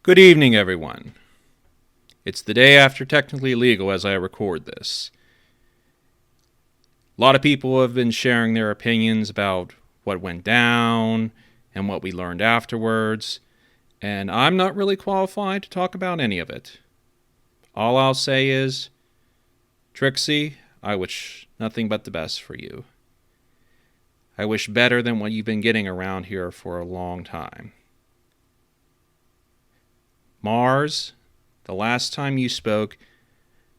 Good evening, everyone. It's the day after Technically Legal as I record this. A lot of people have been sharing their opinions about what went down and what we learned afterwards, and I'm not really qualified to talk about any of it. All I'll say is, Trixie, I wish nothing but the best for you. I wish better than what you've been getting around here for a long time. Mars, the last time you spoke,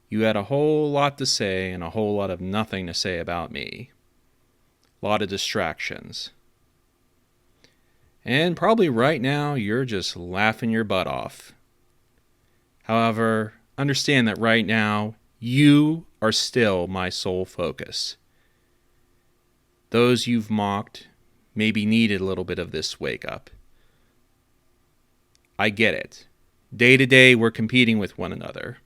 you had a whole lot to say and a whole lot of nothing to say about me. A lot of distractions. And probably right now you're just laughing your butt off. However, understand that right now you are still my sole focus. Those you've mocked maybe needed a little bit of this wake up. I get it. Day to day, we're competing with one another.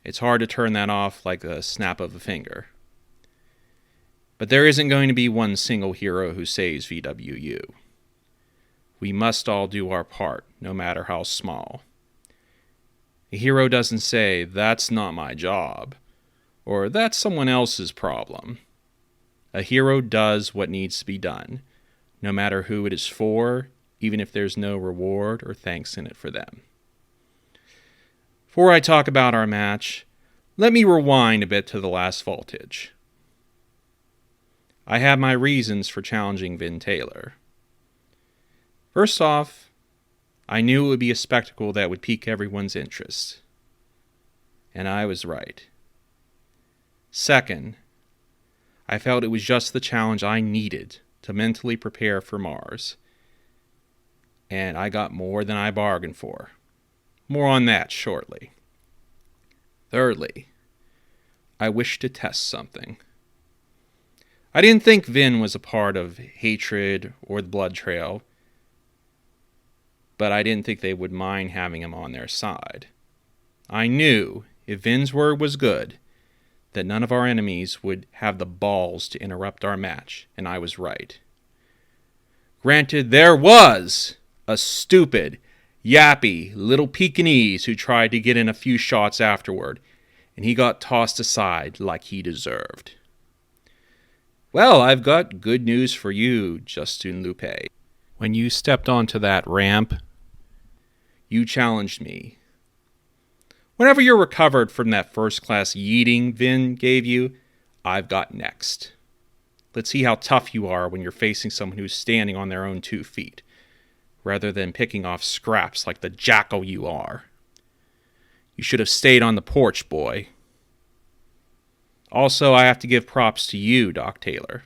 It's hard to turn that off like a snap of a finger. But there isn't going to be one single hero who saves VWU. We must all do our part, no matter how small. A hero doesn't say, "That's not my job," or "That's someone else's problem." A hero does what needs to be done, no matter who it is for, even if there's no reward or thanks in it for them. Before I talk about our match, let me rewind a bit to the last voltage. I had my reasons for challenging Vin Taylor. First off, I knew it would be a spectacle that would pique everyone's interest. And I was right. Second, I felt it was just the challenge I needed to mentally prepare for Mars. And I got more than I bargained for. More on that shortly. Thirdly, I wish to test something. I didn't think Vin was a part of Hatred or the Blood Trail, but I didn't think they would mind having him on their side. I knew, if Vin's word was good, that none of our enemies would have the balls to interrupt our match, and I was right. Granted, there was a stupid, yappy little Pekingese who tried to get in a few shots afterward, and he got tossed aside like he deserved. Well, I've got good news for you, Justin Lupe. When you stepped onto that ramp, you challenged me. Whenever you're recovered from that first-class yeeting Vin gave you, I've got next. Let's see how tough you are when you're facing someone who's standing on their own 2 feet, rather than picking off scraps like the jackal you are. You should have stayed on the porch, boy. Also, I have to give props to you, Doc Taylor.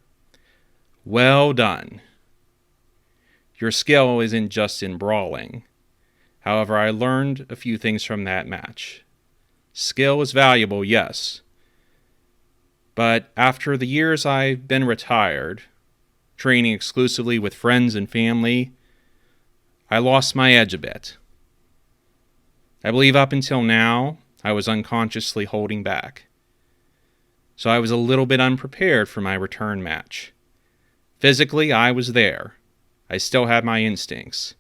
Well done. Your skill isn't just in brawling. However, I learned a few things from that match. Skill is valuable, yes. But after the years I've been retired, training exclusively with friends and family, I lost my edge a bit. I believe up until now, I was unconsciously holding back. So I was a little bit unprepared for my return match. Physically, I was there. I still had my instincts.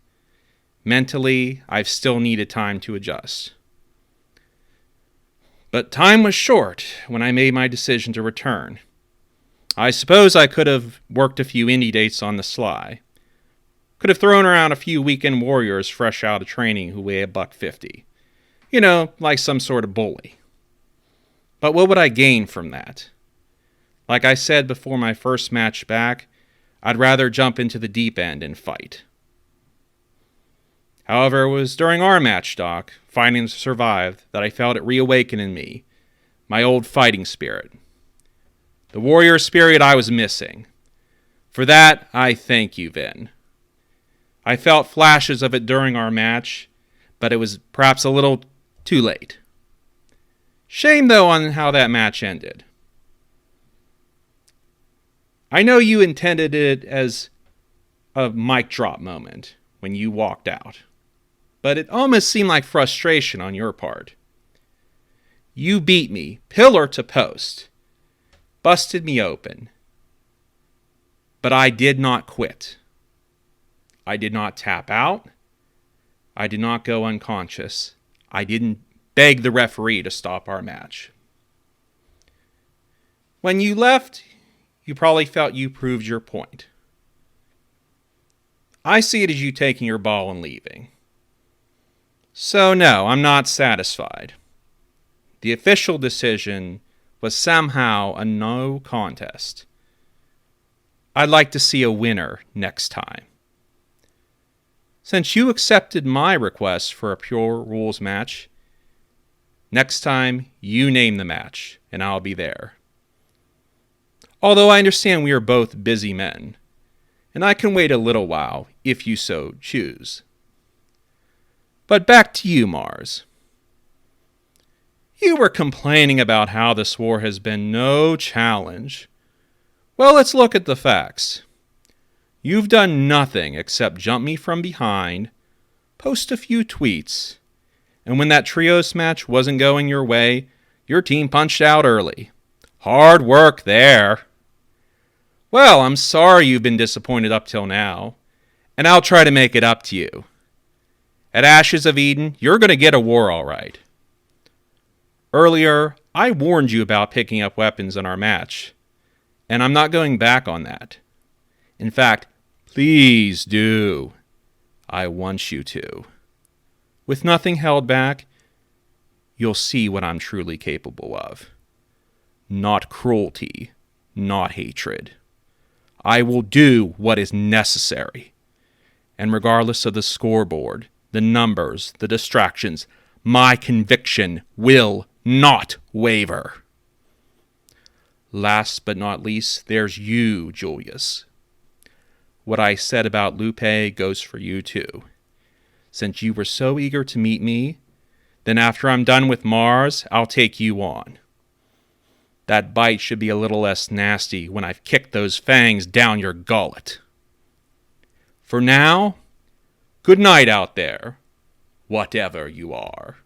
Mentally, I've still needed time to adjust. But time was short when I made my decision to return. I suppose I could have worked a few indie dates on the sly. Could have thrown around a few weekend warriors fresh out of training who weigh $150. You know, like some sort of bully. But what would I gain from that? Like I said before my first match back, I'd rather jump into the deep end and fight. However, it was during our match, Doc, fighting to survive, that I felt it reawaken in me, my old fighting spirit. The warrior spirit I was missing. For that, I thank you, Vin. I felt flashes of it during our match, but it was perhaps a little too late. Shame, though, on how that match ended. I know you intended it as a mic drop moment when you walked out, but it almost seemed like frustration on your part. You beat me, pillar to post, busted me open, but I did not quit. I did not tap out. I did not go unconscious. I didn't beg the referee to stop our match. When you left, you probably felt you proved your point. I see it as you taking your ball and leaving. So no, I'm not satisfied. The official decision was somehow a no contest. I'd like to see a winner next time. Since you accepted my request for a pure rules match, next time you name the match and I'll be there. Although I understand we are both busy men, and I can wait a little while if you so choose. But back to you, Mars. You were complaining about how this war has been no challenge. Well, let's look at the facts. You've done nothing except jump me from behind, post a few tweets, and when that trios match wasn't going your way, your team punched out early. Hard work there. Well, I'm sorry you've been disappointed up till now, and I'll try to make it up to you. At Ashes of Eden, you're going to get a war all right. Earlier, I warned you about picking up weapons in our match, and I'm not going back on that. In fact, please do. I want you to. With nothing held back, you'll see what I'm truly capable of. Not cruelty, not hatred. I will do what is necessary. And regardless of the scoreboard, the numbers, the distractions, my conviction will not waver. Last but not least, there's you, Julius. What I said about Lupe goes for you too. Since you were so eager to meet me, then after I'm done with Mars, I'll take you on. That bite should be a little less nasty when I've kicked those fangs down your gullet. For now, good night out there, whatever you are.